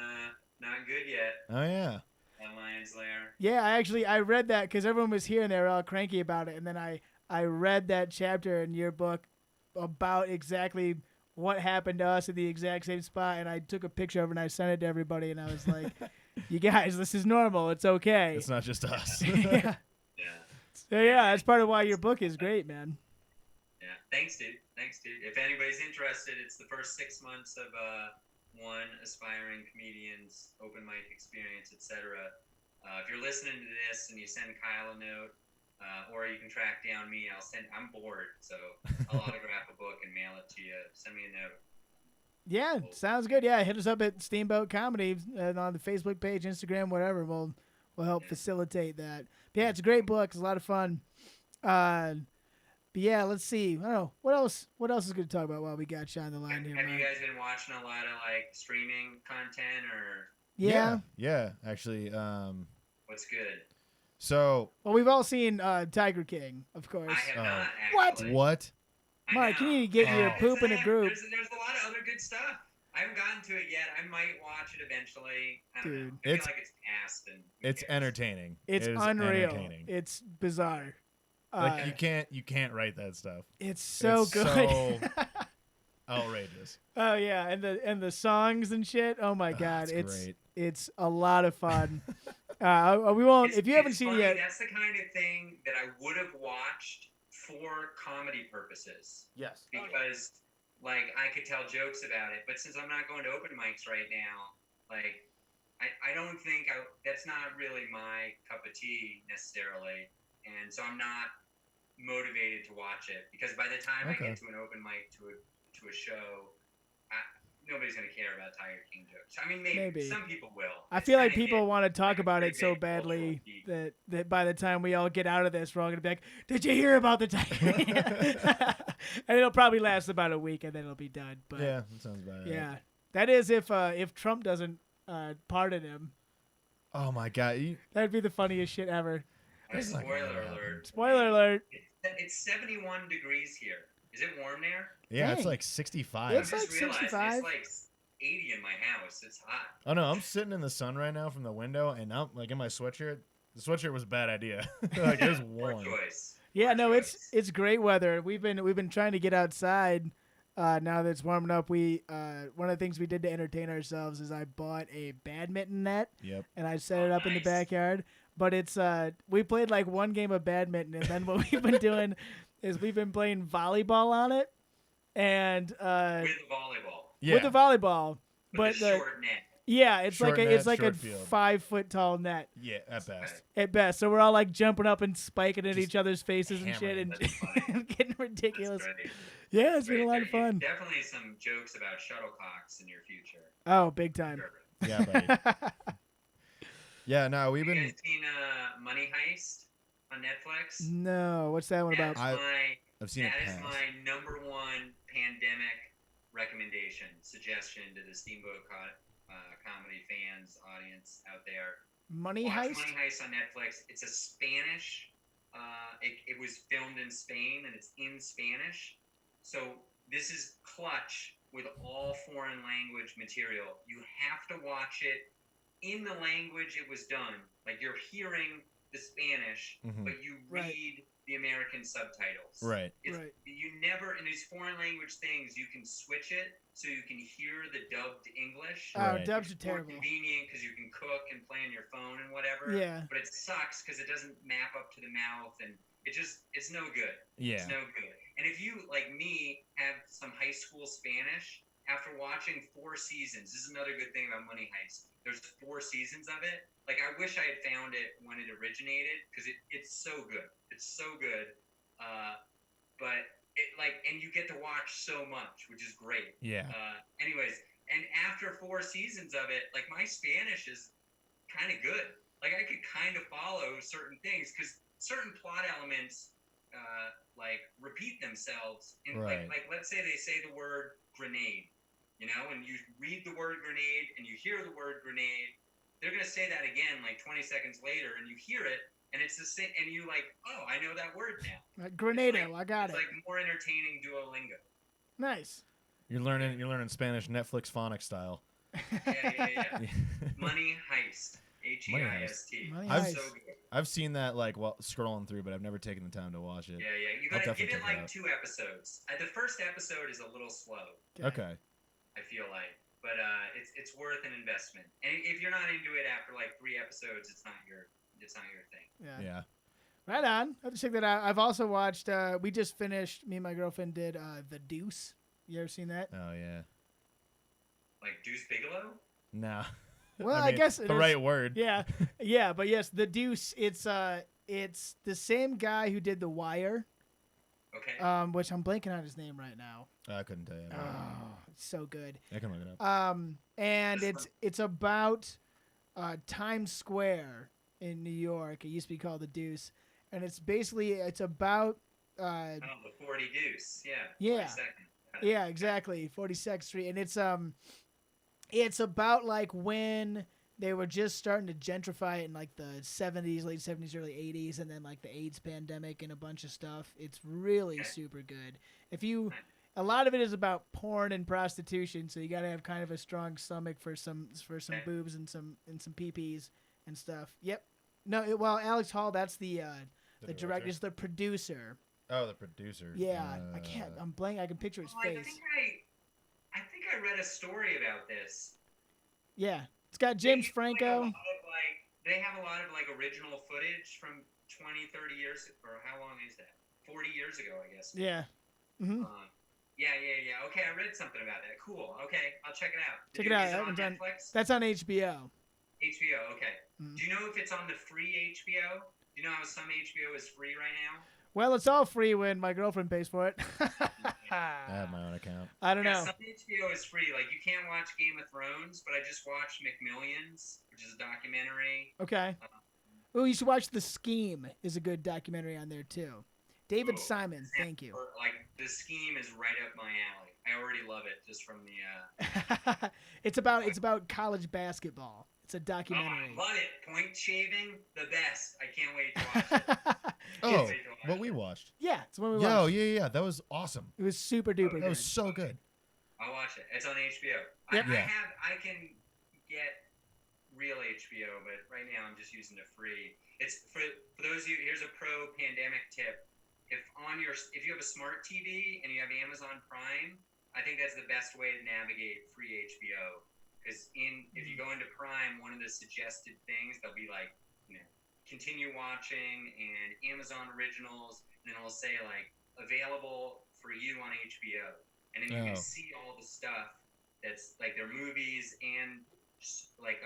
Speaker 4: not good yet.
Speaker 3: Oh yeah.
Speaker 4: At Lion's Lair.
Speaker 2: Yeah, I read that because everyone was here and they were all cranky about it. And then I read that chapter in your book about exactly what happened to us at the exact same spot. And I took a picture of it and I sent it to everybody. And I was like, you guys, this is normal. It's okay.
Speaker 3: It's not just us.
Speaker 2: Yeah.
Speaker 4: Yeah.
Speaker 2: So, yeah, that's part of why your book is great, man.
Speaker 4: Yeah. Thanks, dude. If anybody's interested, it's the first 6 months of one aspiring comedian's open mic experience, etc. If you're listening to this and you send Kyle a note, or you can track down me, I'm bored, so I'll autograph a book and mail it to you. Send me a note.
Speaker 2: Yeah, sounds good. Yeah, hit us up at Steamboat Comedy on the Facebook page, Instagram, whatever. We'll help facilitate that. But yeah, it's a great book. It's a lot of fun. But yeah, let's see. I don't know what else is good to talk about while we got you on the line here.
Speaker 4: Have you
Speaker 2: Mike?
Speaker 4: guys been watching a lot of like streaming content, or
Speaker 2: Yeah.
Speaker 3: Yeah. Actually,
Speaker 4: what's good?
Speaker 3: so
Speaker 2: Well, we've all seen Tiger King, of course.
Speaker 4: I have not
Speaker 2: What?
Speaker 4: actually.
Speaker 3: what?
Speaker 4: I
Speaker 2: Mike, you
Speaker 4: know.
Speaker 2: need to get your
Speaker 3: Oh.
Speaker 2: poop in a group.
Speaker 4: There's a lot of other good stuff. I haven't gotten to it yet. I might watch it eventually. I don't know.
Speaker 2: Dude.
Speaker 4: I feel
Speaker 3: It's-
Speaker 4: like it's past and who
Speaker 3: It's
Speaker 4: cares?
Speaker 3: entertaining.
Speaker 2: It's
Speaker 3: It is
Speaker 2: unreal.
Speaker 3: entertaining.
Speaker 2: It's bizarre.
Speaker 3: Like you can't write that stuff.
Speaker 2: It's so
Speaker 3: It's
Speaker 2: good.
Speaker 3: so outrageous.
Speaker 2: Oh yeah, and the songs and shit. Oh my god,
Speaker 3: it's great.
Speaker 2: it's a lot of fun. We won't. If you haven't
Speaker 4: It's
Speaker 2: seen
Speaker 4: funny,
Speaker 2: it yet,
Speaker 4: that's the kind of thing that I would have watched for comedy purposes.
Speaker 3: Yes.
Speaker 4: Because like I could tell jokes about it, but since I'm not going to open mics right now, like I don't think that's not really my cup of tea necessarily, and so I'm not motivated to watch it because by the time I
Speaker 3: Okay.
Speaker 4: get to an open mic to a show, nobody's gonna care about Tiger King jokes. I mean, maybe. Some people will.
Speaker 2: I
Speaker 4: It's
Speaker 2: feel like
Speaker 4: kinda
Speaker 2: people
Speaker 4: hit.
Speaker 2: want to talk
Speaker 4: like a
Speaker 2: about
Speaker 4: pretty
Speaker 2: it so
Speaker 4: big cultural
Speaker 2: badly
Speaker 4: peak.
Speaker 2: that by the time we all get out of this, we're all gonna be like, "Did you hear about the Tiger?" And it'll probably last about a week, and then it'll be done. But
Speaker 3: Yeah, that sounds about right.
Speaker 2: yeah, that is if Trump doesn't pardon him.
Speaker 3: Oh my god.
Speaker 2: That'd be the funniest shit ever.
Speaker 3: It's not gonna
Speaker 4: Spoiler
Speaker 3: happen.
Speaker 4: alert.
Speaker 2: Spoiler alert.
Speaker 4: It's 71 degrees here. Is it warm there?
Speaker 3: Yeah, it's
Speaker 2: Dang.
Speaker 3: like 65.
Speaker 2: It's
Speaker 4: I
Speaker 2: like
Speaker 4: just realized
Speaker 2: 65.
Speaker 4: it's like 80 in my house. It's hot.
Speaker 3: Oh no, I'm sitting in the sun right now from the window, and I'm like in my sweatshirt. The sweatshirt was a bad idea. Like it was
Speaker 4: Poor
Speaker 3: warm.
Speaker 4: choice.
Speaker 2: Yeah,
Speaker 4: Poor
Speaker 2: no,
Speaker 4: choice.
Speaker 2: it's great weather. We've been trying to get outside. Now that it's warming up, one of the things we did to entertain ourselves is I bought a badminton net
Speaker 3: Yep.
Speaker 2: and I set it up in the
Speaker 4: Nice.
Speaker 2: backyard. But it's we played like one game of badminton, and then what we've been doing is we've been playing volleyball on it, and
Speaker 4: With the volleyball.
Speaker 3: Yeah.
Speaker 2: with the volleyball. But
Speaker 4: With the short net.
Speaker 2: yeah, it's
Speaker 3: Short
Speaker 2: like a,
Speaker 3: net,
Speaker 2: it's like a
Speaker 3: short field.
Speaker 2: 5 foot tall net
Speaker 3: Yeah, at best.
Speaker 2: at best. So we're all like jumping up and spiking at
Speaker 3: Just
Speaker 2: each other's faces and shit,
Speaker 3: hammering.
Speaker 2: and,
Speaker 4: That's funny.
Speaker 2: and getting
Speaker 4: That's
Speaker 2: ridiculous.
Speaker 4: great.
Speaker 2: Yeah, it's been a
Speaker 4: Great.
Speaker 2: lot of fun.
Speaker 4: Definitely some jokes about shuttlecocks in your future.
Speaker 2: Oh, big time.
Speaker 4: Sure.
Speaker 3: Yeah, buddy. Yeah, no, we've
Speaker 4: You
Speaker 3: been.
Speaker 4: guys seen Money Heist on Netflix?
Speaker 2: No, what's that one about?
Speaker 3: I've seen it
Speaker 4: That is
Speaker 3: pass.
Speaker 4: my number one pandemic recommendation, suggestion to the Steamboat comedy fans, audience out there.
Speaker 2: Money
Speaker 4: Watch
Speaker 2: Heist?
Speaker 4: Money Heist on Netflix. It's a Spanish. It was filmed in Spain and it's in Spanish. So this is clutch with all foreign language material. You have to watch it in the language it was done. Like you're hearing the Spanish,
Speaker 3: Mhm.
Speaker 4: but you
Speaker 2: Right.
Speaker 4: read the American subtitles.
Speaker 3: Right.
Speaker 2: Right.
Speaker 4: You never, in these foreign language things, you can switch it so you can hear the dubbed English.
Speaker 2: Oh,
Speaker 3: Right.
Speaker 2: dubs are
Speaker 4: It's more
Speaker 2: terrible.
Speaker 4: convenient because you can cook and play on your phone and whatever.
Speaker 2: Yeah.
Speaker 4: But it sucks because it doesn't map up to the mouth and it's no good.
Speaker 3: Yeah.
Speaker 4: It's no good. And if you, like me, have some high school Spanish, after watching 4 seasons, this is another good thing about Money Heist. There's 4 seasons of it. Like, I wish I had found it when it originated because it's so good. It's so good. But and you get to watch so much, which is great.
Speaker 3: Yeah.
Speaker 4: Anyways, and after 4 seasons of it, like my Spanish is kind of good. Like I could kind of follow certain things because certain plot elements like repeat themselves. In,
Speaker 3: Right.
Speaker 4: like let's say they say the word grenade, and you read the word grenade and you hear the word grenade. They're gonna say that again like 20 seconds later, and you hear it, and it's the same, and you like, oh, I know that word now.
Speaker 2: Grenado, I got
Speaker 4: It's
Speaker 2: it.
Speaker 4: like more entertaining Duolingo.
Speaker 2: Nice.
Speaker 3: You're learning Spanish Netflix phonics style.
Speaker 4: Yeah. Money Heist. H-E-I-S-T.
Speaker 2: Money
Speaker 3: I've-
Speaker 2: Heist.
Speaker 4: So good.
Speaker 3: I've seen that like while scrolling through, but I've never taken the time to watch it.
Speaker 4: Yeah. You
Speaker 3: I'll
Speaker 4: gotta
Speaker 3: definitely
Speaker 4: give it
Speaker 3: check it
Speaker 4: like
Speaker 3: out.
Speaker 4: 2 episodes. The first episode is a little slow,
Speaker 3: Okay.
Speaker 4: I feel like, but it's worth an investment. And if you're not into it after like 3 episodes, it's not your thing.
Speaker 2: Yeah.
Speaker 3: Yeah.
Speaker 2: Right on. I'll have to check that out. I've also watched, we just finished, me and my girlfriend did The Deuce. You ever seen that?
Speaker 3: Oh yeah.
Speaker 4: Like Deuce Bigelow.
Speaker 3: No.
Speaker 2: Well, I
Speaker 3: mean,
Speaker 2: guess it
Speaker 3: the
Speaker 2: is.
Speaker 3: right word.
Speaker 2: Yeah. Yeah, but yes, The Deuce, it's the same guy who did The Wire,
Speaker 4: Okay.
Speaker 2: which I'm blanking on his name right now.
Speaker 3: I couldn't tell you.
Speaker 2: Oh, it's so good.
Speaker 3: I can look it up.
Speaker 2: And it's about Times Square in New York. It used to be called The Deuce, and it's about
Speaker 4: Oh, the 40 Deuce. Yeah.
Speaker 2: Yeah.
Speaker 4: 42nd.
Speaker 2: yeah, exactly, 42nd Street, and it's about like when they were just starting to gentrify it in like the 70s, late 70s, early 80s, and then like the AIDS pandemic and a bunch of stuff. It's really super good. A lot of it is about porn and prostitution, so you got to have kind of a strong stomach for some boobs and some pee-pees and stuff. Yep. No, Alex Hall, that's the director, is the producer.
Speaker 3: Oh, the producer.
Speaker 2: Yeah, I can't. I'm blank. I can picture his
Speaker 4: Oh,
Speaker 2: face.
Speaker 4: I think I read a story about this.
Speaker 2: Yeah, it's got James Franco.
Speaker 4: They have a lot of like original footage from 20, 30 years, or how long is that? 40 years ago, I guess.
Speaker 2: Yeah. Mm-hmm.
Speaker 4: Yeah. Okay, I read something about that. Cool. Okay, I'll check it out.
Speaker 2: Check it out.
Speaker 4: Is it on
Speaker 2: It's on-
Speaker 4: Netflix?
Speaker 2: That's on HBO.
Speaker 4: HBO. Okay.
Speaker 2: Mhm.
Speaker 4: Do you know if it's on the free HBO? Do you know how some HBO is free right now?
Speaker 2: Well, it's all free when my girlfriend pays for it.
Speaker 3: I have my own account.
Speaker 2: I don't know.
Speaker 4: Some HBO is free. Like you can't watch Game of Thrones, but I just watched McMillions, which is a documentary.
Speaker 2: Okay. Oh, you should watch The Scheme. Is a good documentary on there too. David
Speaker 4: Oh,
Speaker 2: Simon. Thank you.
Speaker 4: Like the scheme is right up my alley. I already love it just from the.
Speaker 2: It's about college basketball. It's a
Speaker 4: Oh,
Speaker 2: documentary.
Speaker 4: I love it. Point shaving, the best. I can't wait to watch it.
Speaker 3: Oh,
Speaker 4: Can't wait to watch
Speaker 3: what we
Speaker 4: it.
Speaker 3: watched.
Speaker 2: Yeah, it's one we
Speaker 3: Yo,
Speaker 2: watched.
Speaker 3: yeah. That was awesome.
Speaker 2: It was super duper
Speaker 3: That
Speaker 2: good.
Speaker 3: was so good.
Speaker 4: I'll watch it. It's on HBO.
Speaker 2: Yep.
Speaker 3: Yeah.
Speaker 4: I can get real HBO, but right now I'm just using the free. It's for those of you. Here's a pro pandemic tip. If you have a smart TV and you have Amazon Prime, I think that's the best way to navigate free HBO. Because if you go into Prime, one of the suggested things, they'll be like, continue watching and Amazon Originals, and then it'll say like available for you on HBO, and then you can see all the stuff that's like their movies and like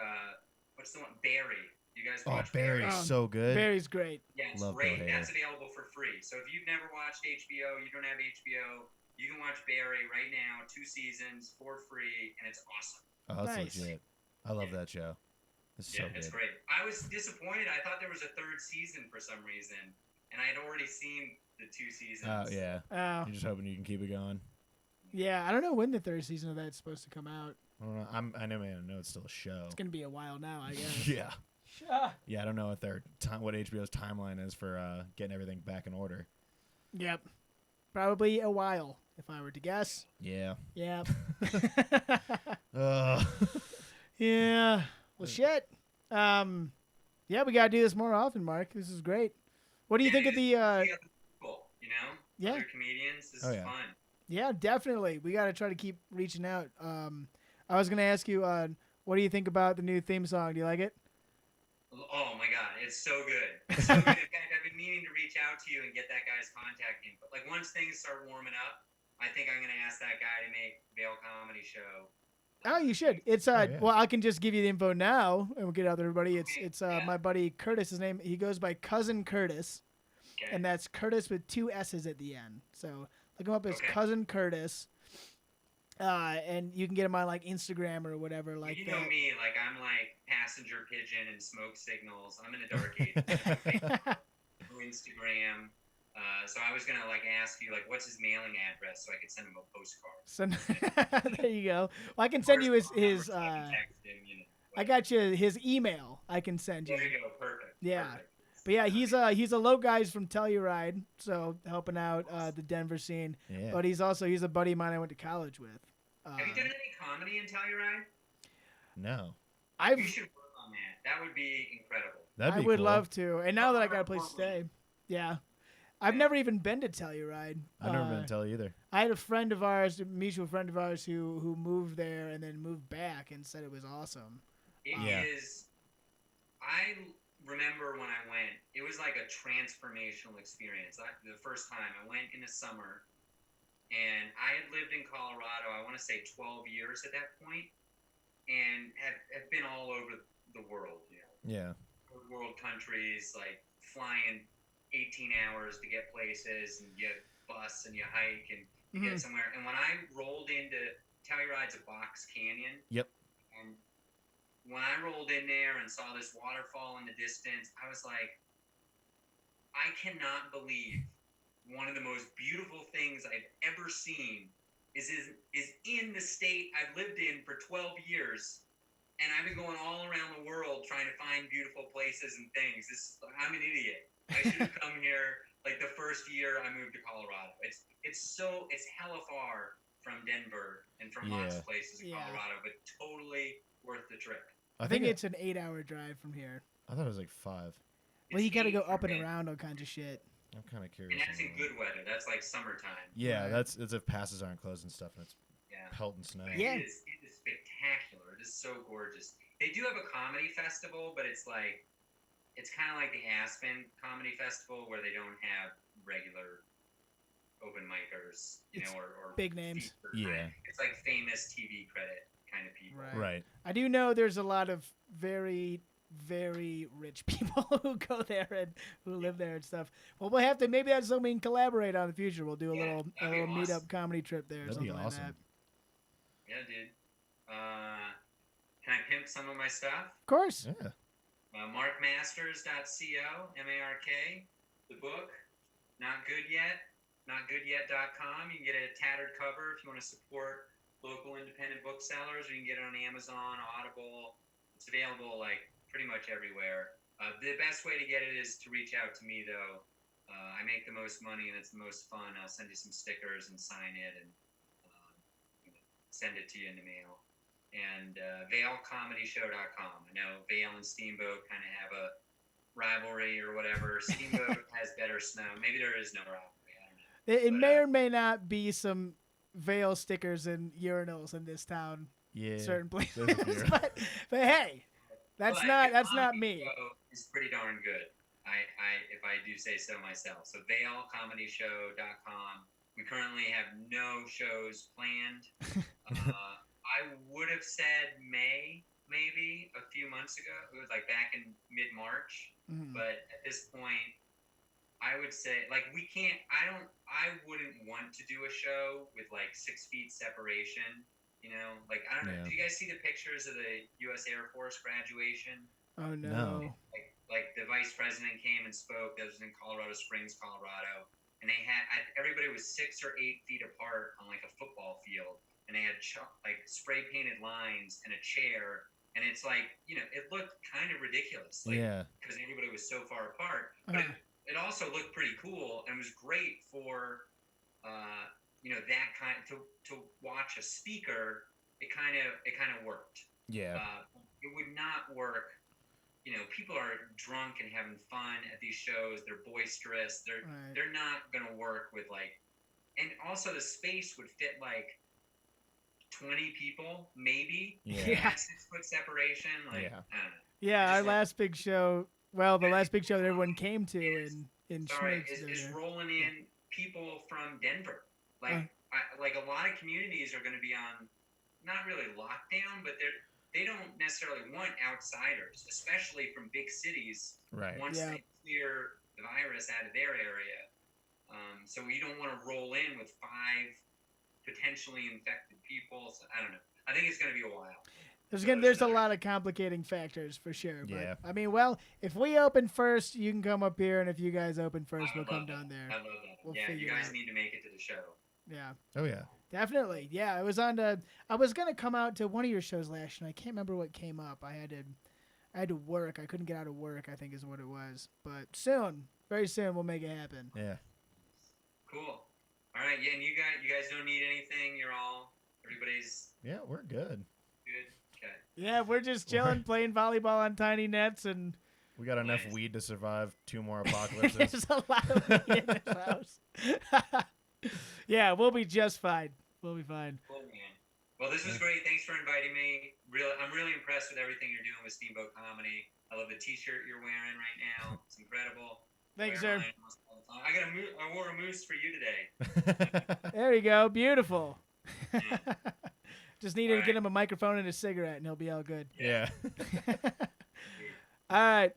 Speaker 4: what's the one, Barry? You guys watch
Speaker 3: Barry's
Speaker 2: Um,
Speaker 3: so good.
Speaker 2: Barry's great.
Speaker 4: Yeah, it's
Speaker 3: Love
Speaker 4: great.
Speaker 3: Bill Hader.
Speaker 4: That's available for free. So if you've never watched HBO, you don't have HBO, you can watch Barry right now, 2 seasons for free, and it's awesome.
Speaker 3: Oh, that's
Speaker 2: Nice.
Speaker 3: legit. I love that show. It's so
Speaker 4: Yeah, it's
Speaker 3: good.
Speaker 4: great. I was disappointed. I thought there was a 3rd season for some reason, and I had already seen the 2 seasons.
Speaker 3: Oh, yeah.
Speaker 2: Oh,
Speaker 3: You're just hoping you can keep it going.
Speaker 2: yeah. I don't know when the 3rd season of that's supposed to come out.
Speaker 3: I don't know. I know it's still a show.
Speaker 2: It's gonna be a while now, I guess.
Speaker 3: Yeah.
Speaker 2: Yeah.
Speaker 3: Yeah, I don't know what HBO's timeline is for getting everything back in order.
Speaker 2: Yep. Probably a while, if I were to guess.
Speaker 3: Yeah.
Speaker 2: Yeah.
Speaker 3: Ugh.
Speaker 2: Yeah. Well, shit. Yeah, we gotta do this more often, Mark. This is great. What do you think of the?
Speaker 4: Yeah,
Speaker 2: Yeah.
Speaker 4: Other comedians. This
Speaker 3: Oh,
Speaker 4: is
Speaker 3: yeah.
Speaker 4: fun.
Speaker 2: Yeah, definitely. We gotta try to keep reaching out. I was gonna ask you, what do you think about the new theme song? Do you like it?
Speaker 4: Oh my god, it's so good. It's so good. In fact, I've been meaning to reach out to you and get that guy's contact info. Like once things start warming up, I think I'm gonna ask that guy to make Vail Comedy Show.
Speaker 2: Oh, you should. It's
Speaker 3: yeah.
Speaker 2: well, I can just give you the info now, and we'll get it out to everybody. It's
Speaker 4: Yeah.
Speaker 2: my buddy Curtis. His name, he goes by Cousin Curtis,
Speaker 4: Okay.
Speaker 2: and that's Curtis with 2 S's at the end. So look him up as
Speaker 4: Okay.
Speaker 2: Cousin Curtis, and you can get him on like Instagram or whatever like
Speaker 4: you
Speaker 2: that.
Speaker 4: know me, like I'm like passenger pigeon and smoke signals. I'm in a dark age. Through Instagram. So I was gonna like ask you like what's his mailing address so I could send him a postcard.
Speaker 2: So there you go. Well, I can send you his
Speaker 4: So I can text him,
Speaker 2: I got you his email. I can send you.
Speaker 4: There you go. Perfect.
Speaker 2: Yeah.
Speaker 4: Perfect.
Speaker 2: But yeah, he's a low guy's from Telluride, so helping out the Denver scene.
Speaker 3: Yeah.
Speaker 2: But he's a buddy of mine I went to college with.
Speaker 4: Have you done any comedy in Telluride?
Speaker 3: No.
Speaker 4: You should work on that. That would be incredible.
Speaker 3: That'd
Speaker 2: I
Speaker 3: be
Speaker 2: would
Speaker 3: cool.
Speaker 2: love to. And now that I got a place to stay, yeah. I've never even been to Telluride.
Speaker 3: I've never been to Tell either.
Speaker 2: I had a friend of ours, a mutual friend of ours, who moved there and then moved back and said it was awesome.
Speaker 4: It
Speaker 3: Yeah.
Speaker 4: is. I remember when I went, it was like a transformational experience. The first time I went in the summer, and I had lived in Colorado, I want to say 12 years at that point, and have been all over the world,
Speaker 3: Yeah.
Speaker 4: third world countries, like flying 18 hours to get places, and you bus and you hike and you
Speaker 2: Mhm.
Speaker 4: get somewhere. And when I rolled into Telluride's a box canyon.
Speaker 3: Yep.
Speaker 4: And when I rolled in there and saw this waterfall in the distance, I was like, I cannot believe one of the most beautiful things I've ever seen is in the state I've lived in for 12 years. And I've been going all around the world trying to find beautiful places and things. I'm an idiot. I should have come here like the first year I moved to Colorado. It's hella far from Denver and from lots of places in
Speaker 2: Yeah.
Speaker 4: Colorado, but totally worth the trip.
Speaker 2: I think it's an 8-hour drive from here.
Speaker 3: I thought it was like 5.
Speaker 2: Well, you
Speaker 4: It's
Speaker 2: got to
Speaker 4: 8
Speaker 2: go
Speaker 4: for
Speaker 2: up and
Speaker 4: me.
Speaker 2: around all kinds of shit.
Speaker 3: I'm kind of
Speaker 4: And
Speaker 3: curious.
Speaker 4: that's
Speaker 3: on
Speaker 4: in
Speaker 3: that.
Speaker 4: good weather. That's like summertime.
Speaker 3: Yeah,
Speaker 2: Right.
Speaker 3: that's if passes aren't closed and stuff, and it's
Speaker 4: Yeah.
Speaker 3: pelting snow.
Speaker 2: Yeah.
Speaker 4: It is spectacular. It is so gorgeous. They do have a comedy festival, but it's kind of like the Aspen Comedy Festival where they don't have regular open micers,
Speaker 2: It's
Speaker 4: or
Speaker 2: big names.
Speaker 4: feature
Speaker 3: Yeah.
Speaker 4: kind of- It's like famous TV credit kind of people.
Speaker 2: Right.
Speaker 3: Right.
Speaker 2: I do know there's a lot of very, very rich people who go there and who live there and stuff. Well, we'll have to. Maybe that's something we can collaborate on in the future. We'll do a
Speaker 4: Yeah,
Speaker 2: little
Speaker 4: that'd be
Speaker 2: meetup
Speaker 4: awesome.
Speaker 2: comedy trip there. Or
Speaker 3: That'd be
Speaker 2: something
Speaker 3: awesome.
Speaker 2: Like that.
Speaker 4: Yeah, dude. Can I pimp some of my stuff?
Speaker 2: Of course.
Speaker 3: Yeah.
Speaker 4: Markmasters.co, MARK, the book, Not Good Yet, notgoodyet.com. You can get a tattered cover if you want to support local independent booksellers, or you can get it on Amazon, Audible, It's available like pretty much everywhere. The best way to get it is to reach out to me, though. I make the most money and it's the most fun. I'll send you some stickers and sign it and send it to you in the mail. And VailComedyShow.com. I know Vail and Steamboat kind of have a rivalry or whatever. Steamboat has better snow. Maybe there is no rivalry. I don't know.
Speaker 2: It may or may not be some Vail stickers and urinals in this town.
Speaker 3: Yeah.
Speaker 2: Certain places.
Speaker 3: There's a few.
Speaker 2: but hey, that's not me.
Speaker 4: It's pretty darn good. If I do say so myself. So VailComedyShow.com. We currently have no shows planned. I would have said May, maybe a few months ago. It was like back in mid-March.
Speaker 2: Mm.
Speaker 4: But at this point, I would say like we can't. I wouldn't want to do a show with like 6 feet separation. You know, like I don't know.
Speaker 3: Yeah.
Speaker 4: Do you guys see the pictures of the U.S. Air Force graduation?
Speaker 2: Oh no.
Speaker 4: Like the vice president came and spoke. That was in Colorado Springs, Colorado, and they had everybody was 6 or 8 feet apart on like a football field, and they had like spray painted lines and a chair, and it's like it looked kind of ridiculous, like because everybody was so far apart, but it also looked pretty cool and was great for that kind to watch a speaker. It kind of worked.
Speaker 3: Yeah.
Speaker 4: It would not work. People are drunk and having fun at these shows. They're boisterous. They're not gonna work with and also the space would fit like 20 people, maybe.
Speaker 2: Yeah.
Speaker 4: 6 foot separation. I don't know.
Speaker 2: Yeah, our last big show. Well, the last big show that everyone came to in Schmidt's.
Speaker 4: Is rolling in people from Denver. Like a lot of communities are going to be on, not really lockdown, but they don't necessarily want outsiders, especially from big cities.
Speaker 3: Right.
Speaker 4: Once they clear the virus out of their area, so you don't want to roll in with 5 potentially infected people. So I don't know. I think it's going to be a while.
Speaker 2: There's a lot of complicating factors for sure. But,
Speaker 3: yeah.
Speaker 2: I mean, well, if we open first, you can come up here, and if you guys open first, we'll come down there.
Speaker 4: I love that.
Speaker 2: We'll
Speaker 4: you guys need to make it to the show.
Speaker 2: Yeah.
Speaker 3: Oh yeah.
Speaker 2: Definitely. Yeah, I was gonna come out to one of your shows last year, and I can't remember what came up. I had to work. I couldn't get out of work, I think is what it was. But soon, very soon, we'll make it happen.
Speaker 3: Yeah.
Speaker 4: Cool. All right. Yeah, and you guys don't need anything. Everybody's.
Speaker 3: Yeah, we're good.
Speaker 4: Good. Okay.
Speaker 2: Yeah, we're just chilling, playing volleyball on tiny nets, and
Speaker 3: we got enough weed to survive 2 more apocalypses.
Speaker 2: There's a lot of weed in this house. Yeah, we'll be just fine. We'll be fine.
Speaker 4: Cool, man. Well, this was great. Thanks for inviting me. I'm really impressed with everything you're doing with Steamboat Comedy. I love the T-shirt you're wearing right now. It's incredible.
Speaker 2: Thanks, sir.
Speaker 4: I wore a moose for you today.
Speaker 2: There you go. Beautiful.
Speaker 4: Yeah.
Speaker 2: Just needed to get him a microphone and a cigarette, and he'll be all good.
Speaker 3: Yeah.
Speaker 2: All right.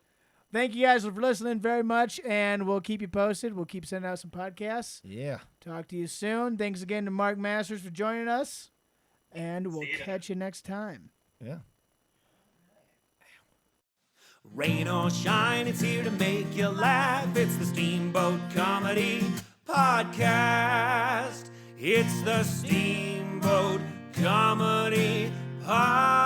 Speaker 2: Thank you guys for listening very much, and we'll keep you posted. We'll keep sending out some podcasts.
Speaker 3: Yeah.
Speaker 2: Talk to you soon. Thanks again to Mark Masters for joining us, and we'll catch you next time.
Speaker 3: Yeah.
Speaker 1: Rain or shine, it's here to make you laugh. It's the Steamboat Comedy Podcast. It's the Steamboat Comedy Podcast.